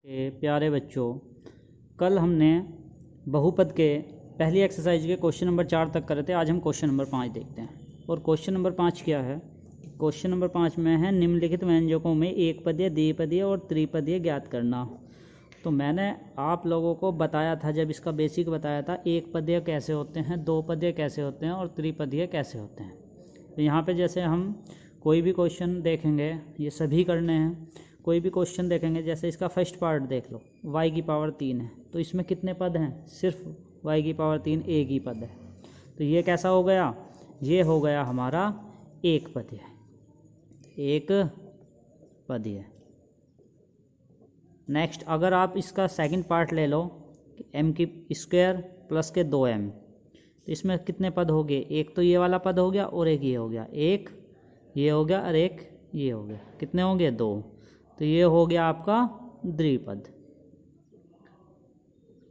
प्यारे बच्चों, कल हमने बहुपद के पहली एक्सरसाइज के क्वेश्चन नंबर 4 तक करे थे। आज हम क्वेश्चन नंबर 5 देखते हैं। और क्वेश्चन नंबर 5 क्या है? क्वेश्चन नंबर 5 में है निम्नलिखित व्यंजकों में एक पदीय, द्विपदीय और त्रिपदीय ज्ञात करना। तो मैंने आप लोगों को बताया था, जब इसका बेसिक बताया था, एक पदीय कैसे होते हैं, दो पदीय कैसे होते हैं और त्रिपदीय कैसे होते हैं। तो यहाँ पे जैसे हम कोई भी क्वेश्चन देखेंगे, ये सभी करने हैं। कोई भी क्वेश्चन देखेंगे, जैसे इसका फर्स्ट पार्ट देख लो, y की पावर 3 है, तो इसमें कितने पद हैं? सिर्फ y की पावर 3 एक ही पद है। तो ये कैसा हो गया? ये हो गया हमारा एक पदीय, एक पदीय। नेक्स्ट, अगर आप इसका सेकंड पार्ट ले लो, m की स्क्वायर प्लस के 2m, तो इसमें कितने पद हो गए? एक तो ये वाला पद हो गया और एक ये हो गया, एक ये हो गया और एक ये हो गया। कितने हो गए? 2। तो ये हो गया आपका द्विपद।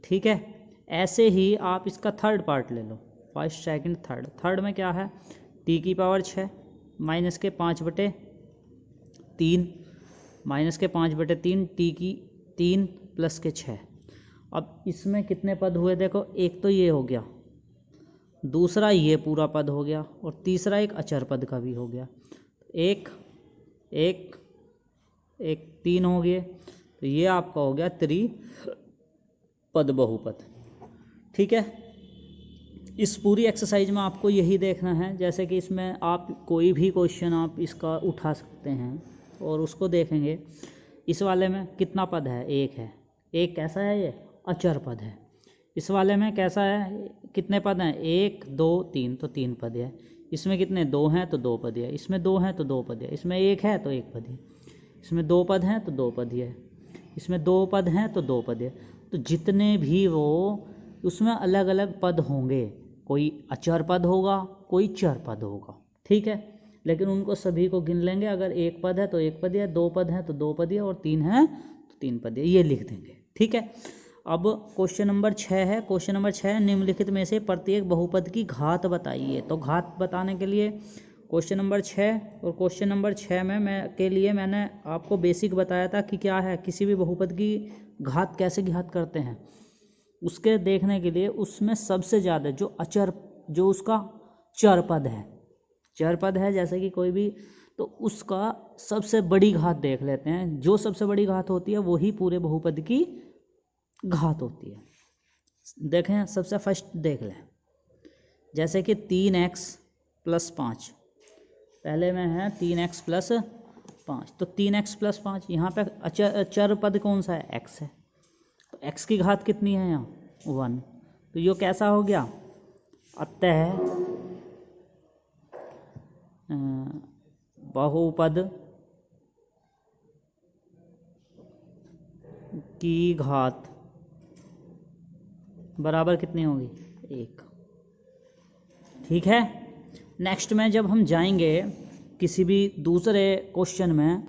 ठीक है। ऐसे ही आप इसका थर्ड पार्ट ले लो, फर्स्ट सेकंड थर्ड। थर्ड में क्या है? t की पावर 6 माइनस के 5/3 माइनस के 5/3 t की 3 प्लस के 6। अब इसमें कितने पद हुए? देखो, एक तो ये हो गया, दूसरा ये पूरा पद हो गया और तीसरा एक अचर पद का भी हो गया। एक एक एक 3 हो गए, तो ये आपका हो गया त्रिपद बहुपद। ठीक है। इस पूरी एक्सरसाइज में आपको यही देखना है, जैसे कि इसमें आप कोई भी क्वेश्चन आप इसका उठा सकते हैं और उसको देखेंगे। इस वाले में कितना पद है? एक है। एक कैसा है? ये अचर पद है। इस वाले में कैसा है? कितने पद हैं? 1 2 3, तो 3 पद है। इसमें कितने? 2 हैं तो 2 पद है। इसमें 2 हैं तो 2 पद है। इसमें 1 है तो 1 पद है। इसमें 2 पद हैं तो 2 पद है। इसमें 2 पद हैं तो 2 पद है। तो जितने भी वो, उसमें अलग अलग पद होंगे। कोई अचर पद होगा, कोई चर पद होगा। ठीक है। लेकिन उनको सभी को गिन लेंगे। अगर 1 पद है तो 1 पद है, 2 पद हैं तो 2 पद है और 3 हैं तो 3 पद है। ये लिख देंगे। ठीक है। अब क्वेश्चन नंबर 6 है। क्वेश्चन नंबर 6, निम्नलिखित में से प्रत्येक बहुपद की घात बताइए। तो घात बताने के लिए क्वेश्चन नंबर 6 और क्वेश्चन नंबर 6 में मैंने आपको बेसिक बताया था कि क्या है, किसी भी बहुपद की घात कैसे घात करते हैं। उसके देखने के लिए उसमें सबसे ज़्यादा जो उसका चर पद है, जैसे कि कोई भी, तो उसका सबसे बड़ी घात देख लेते हैं। जो सबसे बड़ी घात होती है वही पूरे बहुपद की घात होती है। देखें, सबसे फर्स्ट देख लें, जैसे कि 3x + 5। पहले में है 3x + 5, तो 3x + 5, यहाँ पे चर पद कौन सा है? x है। तो x की घात कितनी है यहाँ? 1। तो ये कैसा हो गया? अतः बहुपद की घात बराबर कितनी होगी? 1। ठीक है। नेक्स्ट में जब हम जाएंगे किसी भी दूसरे क्वेश्चन में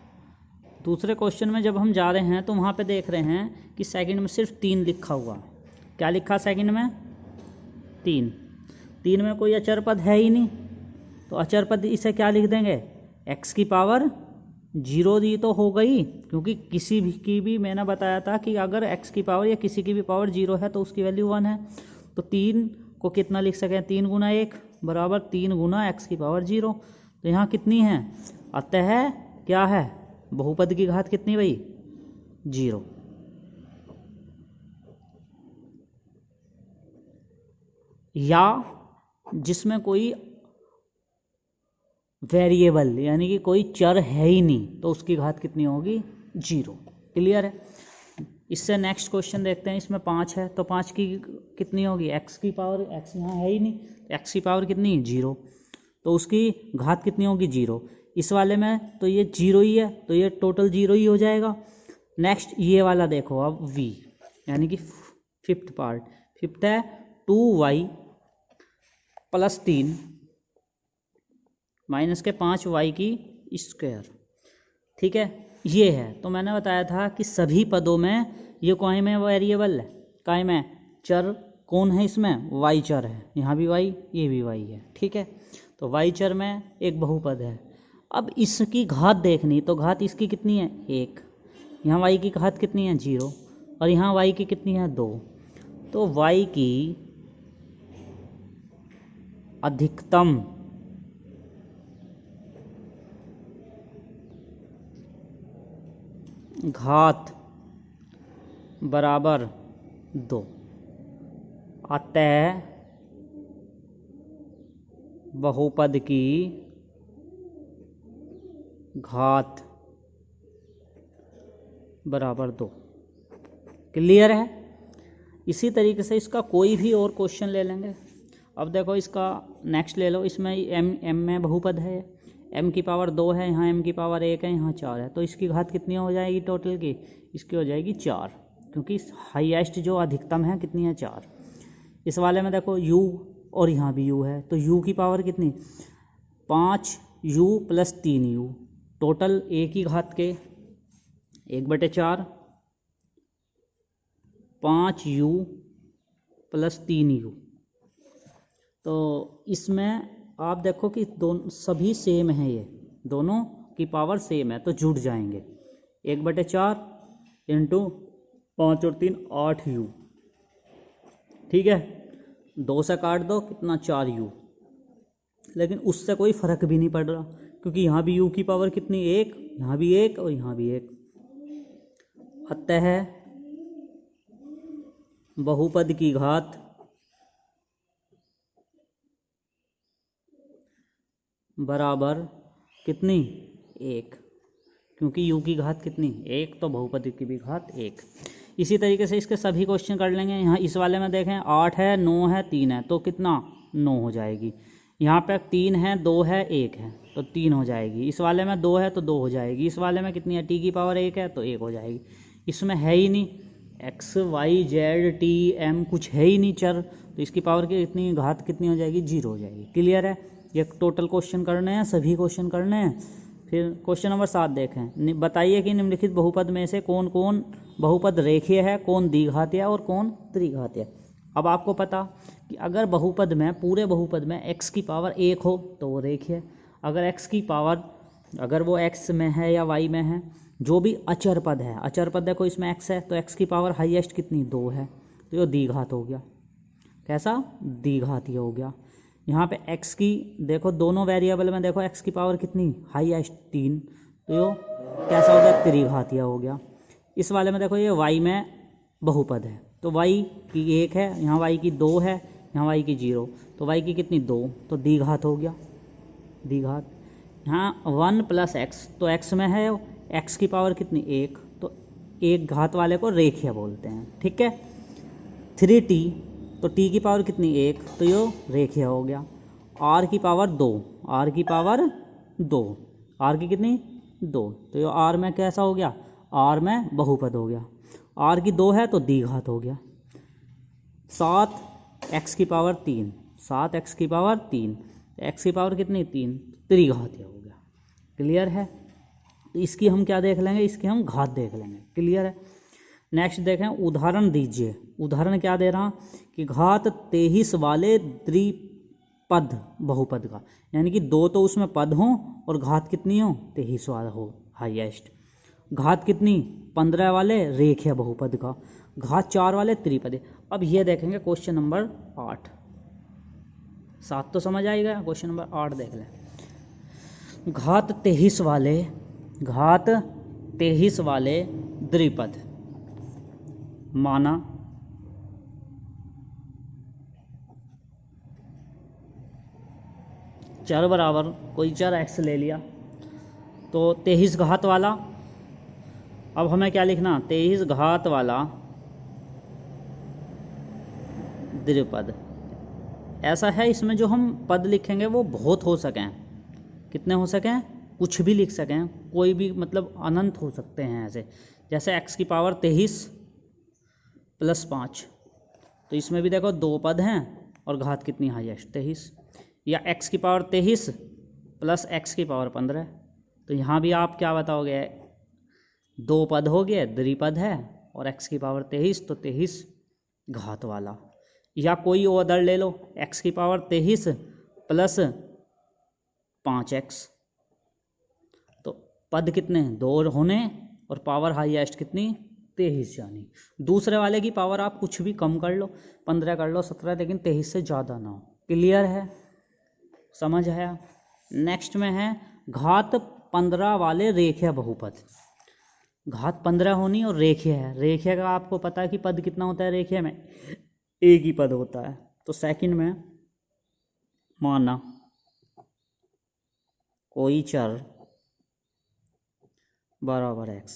जब हम जा रहे हैं, तो वहाँ पे देख रहे हैं कि सेकंड में सिर्फ 3 लिखा हुआ। क्या लिखा सेकंड में? 3 में कोई अचर पद है ही नहीं, तो अचर पद इसे क्या लिख देंगे? x की पावर 0 दी तो हो गई, क्योंकि किसी भी की भी मैंने बताया था कि अगर x की पावर या किसी की भी पावर 0 है तो उसकी वैल्यू 1 है। तो 3 को कितना लिख सकें? 3 × 1 बराबर 3 × x की पावर 0। तो यहाँ कितनी है? अतः क्या है? बहुपद की घात कितनी भाई? 0। या जिसमें कोई वेरिएबल यानी कि कोई चर है ही नहीं, तो उसकी घात कितनी होगी? 0। क्लियर है। इससे नेक्स्ट क्वेश्चन देखते हैं। इसमें 5 है, तो 5 की कितनी होगी? x की पावर, x यहाँ है ही नहीं, x की पावर कितनी? 0। तो उसकी घात कितनी होगी? 0। इस वाले में तो ये 0 ही है, तो ये टोटल 0 ही हो जाएगा। नेक्स्ट ये वाला देखो अब, v यानी कि फिफ्थ पार्ट। फिफ्थ है 2y + 3 माइनस के 5y की स्क्वायर। ठीक है। ये है। तो मैंने बताया था कि सभी पदों में ये कौन में वेरिएबल है, काय में चर कौन है? इसमें y चर है। यहाँ भी y, ये भी y है। ठीक है। तो y चर में एक बहुपद है। अब इसकी घात देखनी, तो घात इसकी कितनी है? 1। यहाँ y की घात कितनी है 0 और यहाँ y की कितनी है 2, तो y की अधिकतम घात बराबर 2, अतः बहुपद की घात बराबर 2। क्लियर है। इसी तरीके से इसका कोई भी और क्वेश्चन ले लेंगे। अब देखो इसका नेक्स्ट ले लो, इसमें m में बहुपद है, m की पावर 2 है, यहाँ m की पावर 1 है, यहाँ 4 है, तो इसकी घात कितनी हो जाएगी टोटल की, इसकी हो जाएगी 4, क्योंकि हाईएस्ट जो अधिकतम है कितनी है 4। इस वाले में देखो u और यहाँ भी u है, तो u की पावर कितनी 5u + 3u, टोटल a की घात के 1/4 5u + 3u। तो इसमें आप देखो कि दोनों सभी सेम है, ये दोनों की पावर सेम है तो जुड़ जाएंगे। 1/4 इंटू 5 और 3 8u, ठीक है, 2 से काट दो कितना 4u, लेकिन उससे कोई फर्क भी नहीं पड़ रहा क्योंकि यहाँ भी u की पावर कितनी 1, यहाँ भी 1 और यहाँ भी 1। अतः बहुपद की घात बराबर कितनी 1, क्योंकि u की घात कितनी 1, तो बहुपद की भी घात 1। इसी तरीके से इसके सभी क्वेश्चन कर लेंगे। यहाँ इस वाले में देखें 8 है 9 है 3 है, तो कितना 9 हो जाएगी। यहाँ पे 3 है 2 है 1 है, तो 3 हो जाएगी। इस वाले में 2 है तो 2 हो जाएगी। इस वाले में कितनी है t की पावर 1 है तो 1 हो जाएगी। इसमें है ही नहीं x y z t m, कुछ है ही नहीं चर, तो इसकी पावर की इतनी घात कितनी हो जाएगी 0 हो जाएगी। क्लियर है। ये टोटल क्वेश्चन करने हैं, सभी क्वेश्चन करने हैं। फिर क्वेश्चन नंबर 7 देखें। बताइए कि निम्नलिखित बहुपद में से कौन कौन बहुपद रेखीय है, कौन द्विघातीय और कौन त्रिघातीय। अब आपको पता कि अगर बहुपद में पूरे बहुपद में x की पावर 1 हो तो वो रेखीय है। अगर x की पावर अगर वो x में है या y में है, जो भी अचर पद है, अचर पद देखो इसमें x है तो x की पावर हाईएस्ट कितनी 2 है, तो ये द्विघात हो गया। कैसा द्विघातीय हो गया। यहाँ पे x की देखो दोनों वेरिएबल में देखो x की पावर कितनी हाईएस्ट 3, तो ये कैसा हो गया त्रिघातीय हो गया। इस वाले में देखो ये y में बहुपद है तो y की 1 है, यहाँ y की 2 है, यहाँ y की 0, तो y की कितनी 2, तो द्विघात हो गया द्विघात। यहाँ 1 + x, तो x में है x की पावर कितनी 1, तो एक घात वाले को रेखीय बोलते हैं। ठीक है। 3t, तो t की पावर कितनी 1, तो ये रेखीय हो गया। r की पावर 2, r की पावर 2, r की कितनी 2, तो ये r में कैसा हो गया, r में बहुपद हो गया। r की 2 है तो द्विघात हो गया। 7x की पावर 3, 7x की पावर 3, x की पावर कितनी 3, त्रिघातीय हो गया। क्लियर है। तो इसकी हम क्या देख लेंगे, इसकी हम घात देख लेंगे। क्लियर है। नेक्स्ट देखें, उदाहरण दीजिए। उदाहरण क्या दे रहा कि घात 23 वाले द्विपद बहुपद का, यानी कि 2 तो उसमें पद हों और घात कितनी हो 23 वाला हो हाईएस्ट। घात कितनी 15 वाले रेखीय बहुपद का, घात 4 वाले त्रिपद। अब ये देखेंगे क्वेश्चन नंबर 8। 7 तो समझ आएगा, क्वेश्चन नंबर 8 देख लें। घात 23 वाले द्विपद माना चर बराबर कोई चर x ले लिया, तो 23 घात वाला, अब हमें क्या लिखना 23 घात वाला द्विपद। ऐसा है इसमें जो हम पद लिखेंगे वो बहुत हो सकें, कितने हो सकें, कुछ भी लिख सकें, कोई भी मतलब अनंत हो सकते हैं ऐसे। जैसे x की पावर 23 + 5, तो इसमें भी देखो 2 पद हैं और घात कितनी हाईएस्ट 23, या x की पावर 23 + x की पावर 15, तो यहाँ भी आप क्या बताओगे 2 पद हो गए, द्विपद है और x की पावर 23, तो 23 घात वाला। या कोई उदाहरण ले लो, x की पावर 23 + 5x, तो पद कितने 2 होने और पावर हाईएस्ट कितनी 23 यानी। दूसरे वाले की पावर आप कुछ भी कम कर लो, 15 कर लो, 17, लेकिन 23 से ज़्यादा ना हो। क्लियर है, समझ आया। नेक्स्ट में है घात 15 वाले रेखीय बहुपद। घात 15 होनी और रेखीय है। रेखीय का आपको पता है कि पद कितना होता है, रेखीय में एक ही पद होता है। तो सेकंड में माना कोई चर बराबर x,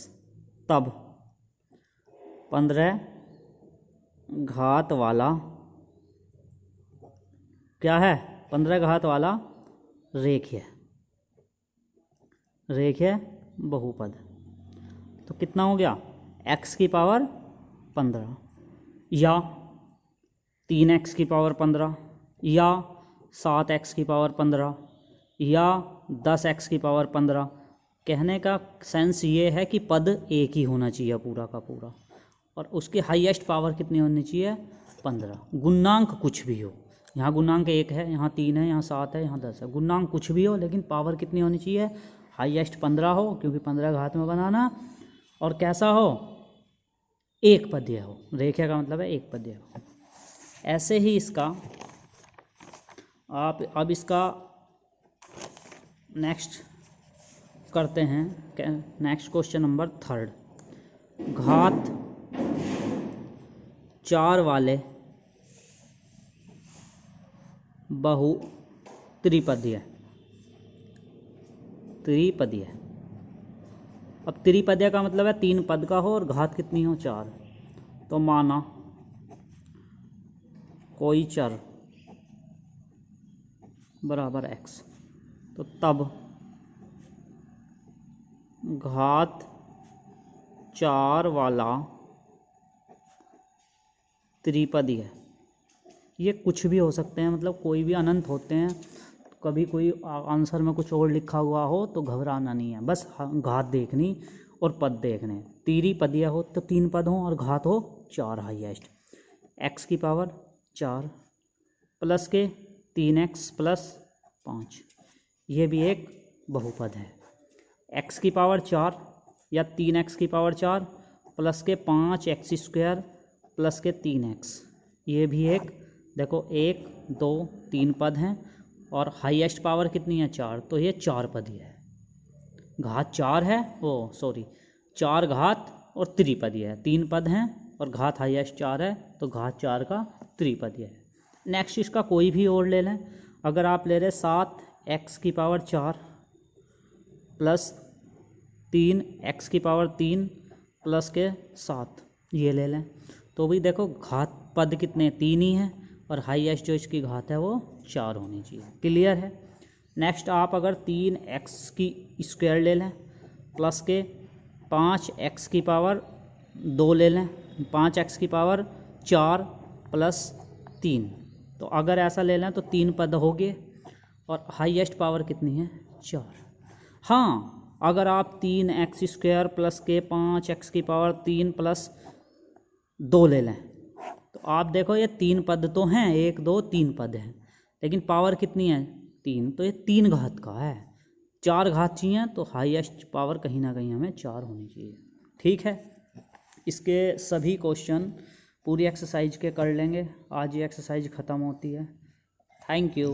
तब 15 घात वाला क्या है, 15 घात वाला रेखीय बहुपद। तो कितना हो गया, x की पावर 15 या 3x की पावर 15 या 7x की पावर 15 या 10x की पावर 15। कहने का सेंस ये है कि पद एक ही होना चाहिए पूरा का पूरा, और उसकी हाईएस्ट पावर कितनी होनी चाहिए, 15। गुणांक कुछ भी हो, यहाँ गुणांक 1 है, यहाँ 3 है, यहाँ 7 है, यहाँ 10 है, गुणांक कुछ भी हो, लेकिन पावर कितनी होनी चाहिए, हाईएस्ट 15 हो, क्योंकि 15 घात में बनाना। और कैसा हो, एक पदीय हो। रेखा का मतलब है एक पदीय हो। ऐसे ही इसका आप अब इसका नेक्स्ट करते हैं। नेक्स्ट क्वेश्चन नंबर 3, घात 4 वाले बहु त्रिपदीय। अब त्रिपदीय का मतलब है 3 पद का हो और घात कितनी हो, 4। तो माना कोई चर बराबर x, तो तब घात 4 वाला त्रिपदीय, ये कुछ भी हो सकते हैं, मतलब कोई भी अनंत होते हैं। कभी कोई आंसर में कुछ और लिखा हुआ हो तो घबराना नहीं है, बस घात देखनी और पद देखने। त्रिपदीय हो तो 3 पद हो और घात हो 4 हाईएस्ट। x की पावर 4 प्लस के 3x प्लस 5, ये भी एक बहुपद है। x की पावर 4 या 3x की पावर 4 प्लस के 5x स्क्वायर प्लस के 3x, ये भी एक, देखो 1 2 3 पद हैं और हाईएस्ट पावर कितनी है, 4, तो ये 4 पदी है। घात 4 है, ओ सॉरी 4 घात और त्रिपदी है, 3 पद हैं और घात हाईएस्ट 4 है, तो घात 4 का त्रिपदी है। नेक्स्ट इसका कोई भी और ले लें। अगर आप ले रहे 7x की पावर 4 प्लस 3x की पावर 3 प्लस के 7, ये ले लें, तो भी देखो घात पद कितने 3 ही हैं और हाईएस्ट जो इसकी घात है वो 4 होनी चाहिए। क्लियर है। नेक्स्ट आप अगर 3x की स्क्वायर ले लें प्लस के 5x की पावर 2 ले लें, 5x की पावर 4 प्लस 3, तो अगर ऐसा ले लें तो 3 पद हो गए और हाईएस्ट पावर कितनी है, 4। हाँ, अगर आप 3x स्क्वायर प्लस के 5x की पावर 3 प्लस 2 ले लें, तो आप देखो ये 3 पद तो हैं, 1 2 3 पद हैं, लेकिन पावर कितनी है, 3, तो ये 3 घात का है। 4 घात चाहिए तो हाईएस्ट पावर कहीं ना कहीं हमें 4 होनी चाहिए। ठीक है, इसके सभी क्वेश्चन पूरी एक्सरसाइज के कर लेंगे। आज ये एक्सरसाइज ख़त्म होती है। Thank you.